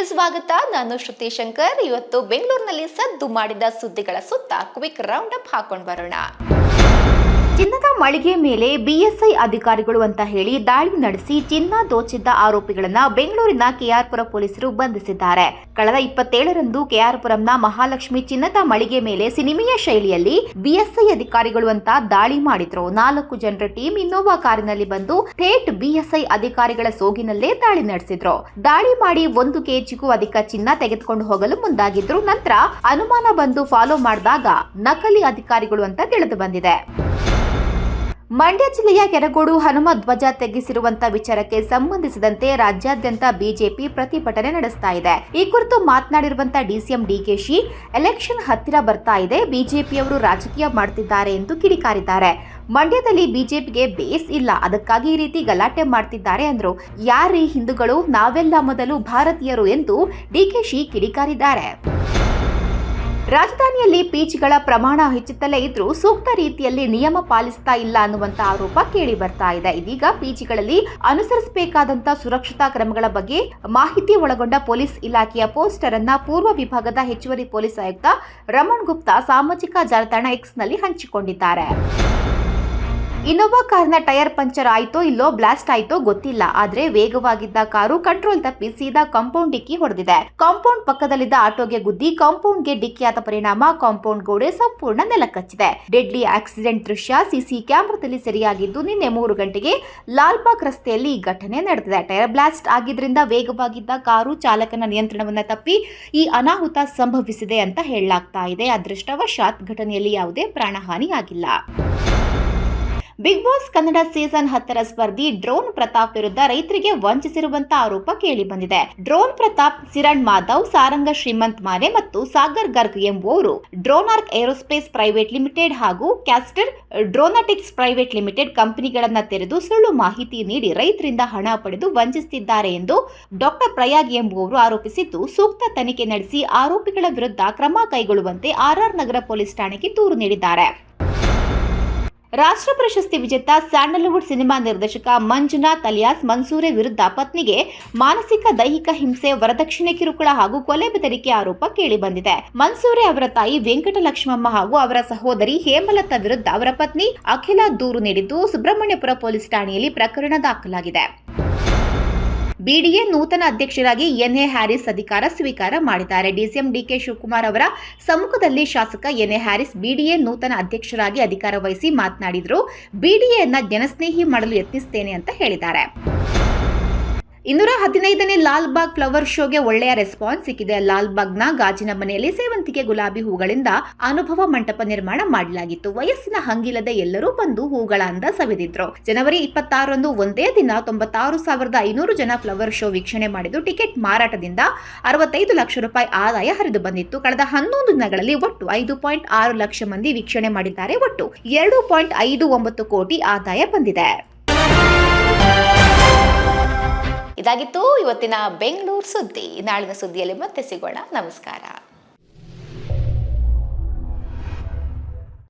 ಸುದ್ದಿಗೆ ಸ್ವಾಗತ. ನಾನು ಶ್ರುತಿ ಶಂಕರ್. ಇವತ್ತು ಬೆಂಗಳೂರಿನಲ್ಲಿ ಸದ್ದು ಮಾಡಿದ ಸುದ್ದಿಗಳ ಸುತ್ತ ಕ್ವಿಕ್ ರೌಂಡ್ ಅಪ್ ಹಾಕೊಂಡು ಬರೋಣ. ಚಿನ್ನದ ಮಳಿಗೆ ಮೇಲೆ ಬಿಎಸ್ಐ ಅಧಿಕಾರಿಗಳು ಅಂತ ಹೇಳಿ ದಾಳಿ ನಡೆಸಿ ಚಿನ್ನ ದೋಚಿದ್ದ ಆರೋಪಿಗಳನ್ನ ಬೆಂಗಳೂರಿನ ಕೆಆರ್ಪುರ ಪೊಲೀಸರು ಬಂಧಿಸಿದ್ದಾರೆ. ಕಳೆದ 27ರಂದು ಕೆಆರ್ಪುರಂನ ಮಹಾಲಕ್ಷ್ಮಿ ಚಿನ್ನದ ಮಳಿಗೆ ಮೇಲೆ ಸಿನಿಮೀಯ ಶೈಲಿಯಲ್ಲಿ ಬಿಎಸ್ಐ ಅಧಿಕಾರಿಗಳು ಅಂತ ದಾಳಿ ಮಾಡಿದ್ರು. 4 ಜನರ ಟೀಮ್ ಇನ್ನೋವಾ ಕಾರಿನಲ್ಲಿ ಬಂದು ಥೇಟ್ ಬಿಎಸ್ಐ ಅಧಿಕಾರಿಗಳ ಸೋಗಿನಲ್ಲೇ ದಾಳಿ ನಡೆಸಿದ್ರು. ದಾಳಿ ಮಾಡಿ 1 ಕೆಜಿಗೂ ಅಧಿಕ ಚಿನ್ನ ತೆಗೆದುಕೊಂಡು ಹೋಗಲು ಮುಂದಾಗಿದ್ರು. ನಂತರ ಅನುಮಾನ ಬಂದು ಫಾಲೋ ಮಾಡಿದಾಗ ನಕಲಿ ಅಧಿಕಾರಿಗಳು ಅಂತ ತಿಳಿದು ಬಂದಿದೆ. ಮಂಡ್ಯ ಜಿಲ್ಲೆಯ ಕೆರಗೋಡು ಹನುಮ ಧ್ವಜ ತೆಗೆಸಿರುವಂತಹ ವಿಚಾರಕ್ಕೆ ಸಂಬಂಧಿಸಿದಂತೆ ರಾಜ್ಯಾದ್ಯಂತ ಬಿಜೆಪಿ ಪ್ರತಿಭಟನೆ ನಡೆಸ್ತಾ ಇದೆ. ಈ ಕುರಿತು ಮಾತನಾಡಿರುವಂತಹ ಡಿಸಿಎಂ ಡಿಕೆಶಿ, ಎಲೆಕ್ಷನ್ ಹತ್ತಿರ ಬರ್ತಾ ಇದೆ, ಬಿಜೆಪಿಯವರು ರಾಜಕೀಯ ಮಾಡ್ತಿದ್ದಾರೆ ಎಂದು ಕಿಡಿಕಾರಿದ್ದಾರೆ. ಮಂಡ್ಯದಲ್ಲಿ ಬಿಜೆಪಿಗೆ ಬೇಸ್ ಇಲ್ಲ, ಅದಕ್ಕಾಗಿ ಈ ರೀತಿ ಗಲಾಟೆ ಮಾಡ್ತಿದ್ದಾರೆ ಅಂದ್ರು. ಯಾರೀ ಹಿಂದೂಗಳು, ನಾವೆಲ್ಲ ಮೊದಲು ಭಾರತೀಯರು ಎಂದು ಡಿಕೆಶಿ ಕಿಡಿಕಾರಿದ್ದಾರೆ. ರಾಜಧಾನಿಯಲ್ಲಿ ಪಿಜಿಗಳ ಪ್ರಮಾಣ ಹೆಚ್ಚುತ್ತಲೇ ಇದ್ರೂ ಸೂಕ್ತ ರೀತಿಯಲ್ಲಿ ನಿಯಮ ಪಾಲಿಸ್ತಾ ಇಲ್ಲ ಅನ್ನುವಂತ ಆರೋಪ ಕೇಳಿ ಬರ್ತಾ ಇದೆ. ಇದೀಗ ಪಿಜಿಗಳಲ್ಲಿ ಅನುಸರಿಸಬೇಕಾದಂತ ಸುರಕ್ಷತಾ ಕ್ರಮಗಳ ಬಗ್ಗೆ ಮಾಹಿತಿ ಒಳಗೊಂಡ ಪೊಲೀಸ್ ಇಲಾಖೆಯ ಪೋಸ್ಟರ್ ಅನ್ನ ಪೂರ್ವ ವಿಭಾಗದ ಹೆಚ್ಚುವರಿ ಪೊಲೀಸ್ ಆಯುಕ್ತ ರಮಣ್ ಗುಪ್ತಾ ಸಾಮಾಜಿಕ ಜಾಲತಾಣ ಎಕ್ಸ್ ನಲ್ಲಿ ಹಂಚಿಕೊಂಡಿದ್ದಾರೆ. ಇನ್ನೋವಾ ಕಾರಿನ ಟೈರ್ ಪಂಚರ್ ಆಯ್ತೋ ಇಲ್ಲೋ ಬ್ಲಾಸ್ಟ್ ಆಯ್ತೋ ಗೊತ್ತಿಲ್ಲ, ಆದ್ರೆ ವೇಗವಾಗಿದ್ದ ಕಾರು ಕಂಟ್ರೋಲ್ ತಪ್ಪಿ ಸೀದಾ ಕಾಂಪೌಂಡ್ ಡಿಕ್ಕಿ ಹೊಡೆದಿದೆ. ಕಾಂಪೌಂಡ್ ಪಕ್ಕದಲ್ಲಿದ್ದ ಆಟೋಗೆ ಗುದ್ದಿ ಕಾಂಪೌಂಡ್ಗೆ ಡಿಕ್ಕಿಯಾದ ಪರಿಣಾಮ ಕಾಂಪೌಂಡ್ ಗೋಡೆ ಸಂಪೂರ್ಣ ನೆಲಕಚ್ಚಿದೆ. ಡೆಡ್ಲಿ ಆಕ್ಸಿಡೆಂಟ್ ದೃಶ್ಯ ಸಿಸಿ ಕ್ಯಾಮೆರಾದಲ್ಲಿ ಸೆರೆಯಾಗಿದ್ದು ನಿನ್ನೆ 3 ಗಂಟೆಗೆ ಲಾಲ್ಬಾಗ್ ರಸ್ತೆಯಲ್ಲಿ ಈ ಘಟನೆ ನಡೆದಿದೆ. ಟೈರ್ ಬ್ಲಾಸ್ಟ್ ಆಗಿದ್ರಿಂದ ವೇಗವಾಗಿದ್ದ ಕಾರು ಚಾಲಕನ ನಿಯಂತ್ರಣವನ್ನ ತಪ್ಪಿ ಈ ಅನಾಹುತ ಸಂಭವಿಸಿದೆ ಅಂತ ಹೇಳಲಾಗ್ತಾ ಇದೆ. ಅದೃಷ್ಟವಶಾತ್ ಘಟನೆಯಲ್ಲಿ ಯಾವುದೇ ಪ್ರಾಣಹಾನಿ ಆಗಿಲ್ಲ. ಬಿಗ್ ಬಾಸ್ ಕನ್ನಡ ಸೀಸನ್ 10ರ ಸ್ಪರ್ಧಿ ಡ್ರೋನ್ ಪ್ರತಾಪ್ ವಿರುದ್ಧ ರೈತರಿಗೆ ವಂಚಿಸಿರುವಂತಹ ಆರೋಪ ಕೇಳಿ ಬಂದಿದೆ. ಡ್ರೋನ್ ಪ್ರತಾಪ್, ಸಿರಣ್ ಮಾಧವ್, ಸಾರಂಗ ಶ್ರೀಮಂತ್ ಮಾನೆ ಮತ್ತು ಸಾಗರ್ ಗರ್ಗ್ ಎಂಬುವವರು ಡ್ರೋನಾರ್ಕ್ ಏರೋಸ್ಪೇಸ್ ಪ್ರೈವೇಟ್ ಲಿಮಿಟೆಡ್ ಹಾಗೂ ಕ್ಯಾಸ್ಟರ್ ಡ್ರೋನಾಟಿಕ್ಸ್ ಪ್ರೈವೇಟ್ ಲಿಮಿಟೆಡ್ ಕಂಪನಿಗಳನ್ನ ತೆರೆದು ಸುಳ್ಳು ಮಾಹಿತಿ ನೀಡಿ ರೈತರಿಂದ ಹಣ ಪಡೆದು ವಂಚಿಸುತ್ತಿದ್ದಾರೆ ಎಂದು ಡಾಕ್ಟರ್ ಪ್ರಯಾಗ್ ಎಂಬುವವರು ಆರೋಪಿಸಿದ್ದು, ಸೂಕ್ತ ತನಿಖೆ ನಡೆಸಿ ಆರೋಪಿಗಳ ವಿರುದ್ಧ ಕ್ರಮ ಕೈಗೊಳ್ಳುವಂತೆ ಆರ್ಆರ್ ನಗರ ಪೊಲೀಸ್ ಠಾಣೆಗೆ ದೂರು ನೀಡಿದ್ದಾರೆ. ರಾಷ್ಟ್ರ ಪ್ರಶಸ್ತಿ ವಿಜೇತ ಸ್ಯಾಂಡಲ್ವುಡ್ ಸಿನಿಮಾ ನಿರ್ದೇಶಕ ಮಂಜುನಾಥ್ ಅಲಿಯಾಸ್ ಮನ್ಸೂರೆ ವಿರುದ್ಧ ಪತ್ನಿಗೆ ಮಾನಸಿಕ ದೈಹಿಕ ಹಿಂಸೆ, ವರದಕ್ಷಿಣೆ ಕಿರುಕುಳ ಹಾಗೂ ಕೊಲೆ ಬೆದರಿಕೆ ಆರೋಪ ಕೇಳಿಬಂದಿದೆ. ಮನ್ಸೂರೆ ಅವರ ತಾಯಿ ವೆಂಕಟಲಕ್ಷ್ಮಮ್ಮ ಹಾಗೂ ಅವರ ಸಹೋದರಿ ಹೇಮಲತಾ ವಿರುದ್ಧ ಅವರ ಪತ್ನಿ ಅಖಿಲಾ ದೂರು ನೀಡಿದ್ದು, ಸುಬ್ರಹ್ಮಣ್ಯಪುರ ಪೊಲೀಸ್ ಠಾಣೆಯಲ್ಲಿ ಪ್ರಕರಣ ದಾಖಲಾಗಿದೆ. ಬಿಡಿಎ ನೂತನ ಅಧ್ಯಕ್ಷರಾಗಿ ಎನ್ಎ ಹ್ಯಾರಿಸ್ ಅಧಿಕಾರ ಸ್ವೀಕಾರ ಮಾಡಿದ್ದಾರೆ. ಡಿಸಿಎಂ ಡಿಕೆ ಶಿವಕುಮಾರ್ ಅವರ ಸಮ್ಮುಖದಲ್ಲಿ ಶಾಸಕ ಎನ್ಎ ಹ್ಯಾರಿಸ್ ಬಿಡಿಎ ನೂತನ ಅಧ್ಯಕ್ಷರಾಗಿ ಅಧಿಕಾರ ವಹಿಸಿ ಮಾತನಾಡಿದರು. ಬಿಡಿಎಯನ್ನ ಜನಸ್ನೇಹಿ ಮಾಡಲು ಯತ್ನಿಸುತ್ತೇನೆ ಅಂತ ಹೇಳಿದ್ದಾರೆ. 215ನೇ ಲಾಲ್ಬಾಗ್ ಫ್ಲವರ್ ಶೋಗೆ ಒಳ್ಳೆಯ ರೆಸ್ಪಾನ್ಸ್ ಸಿಕ್ಕಿದೆ. ಲಾಲ್ಬಾಗ್ನ ಗಾಜಿನ ಮನೆಯಲ್ಲಿ ಸೇವಂತಿಗೆ, ಗುಲಾಬಿ ಹೂಗಳಿಂದ ಅನುಭವ ಮಂಟಪ ನಿರ್ಮಾಣ ಮಾಡಲಾಗಿತ್ತು. ವಯಸ್ಸಿನ ಹಂಗಿಲ್ಲದೆ ಎಲ್ಲರೂ ಬಂದು ಹೂಗಳ ಅಂದ ಸವಿದಿದ್ರು. ಜನವರಿ 26ರಂದು ಒಂದೇ ದಿನ 96,500 ಜನ ಫ್ಲವರ್ ಶೋ ವೀಕ್ಷಣೆ ಮಾಡಿದ್ದು, ಟಿಕೆಟ್ ಮಾರಾಟದಿಂದ 65 ಲಕ್ಷ ರೂಪಾಯಿ ಆದಾಯ ಹರಿದು ಬಂದಿತ್ತು. ಕಳೆದ 11 ದಿನಗಳಲ್ಲಿ ಒಟ್ಟು 5.6 ಲಕ್ಷ ಮಂದಿ ವೀಕ್ಷಣೆ ಮಾಡಿದ್ದಾರೆ. ಒಟ್ಟು 2.59 ಕೋಟಿ ಆದಾಯ ಬಂದಿದೆ. ಇದಾಗಿತ್ತು ಇವತ್ತಿನ ಬೆಂಗಳೂರು ಸುದ್ದಿ. ನಾಳಿನ ಸುದ್ದಿಯಲ್ಲಿ ಮತ್ತೆ ಸಿಗೋಣ. ನಮಸ್ಕಾರ.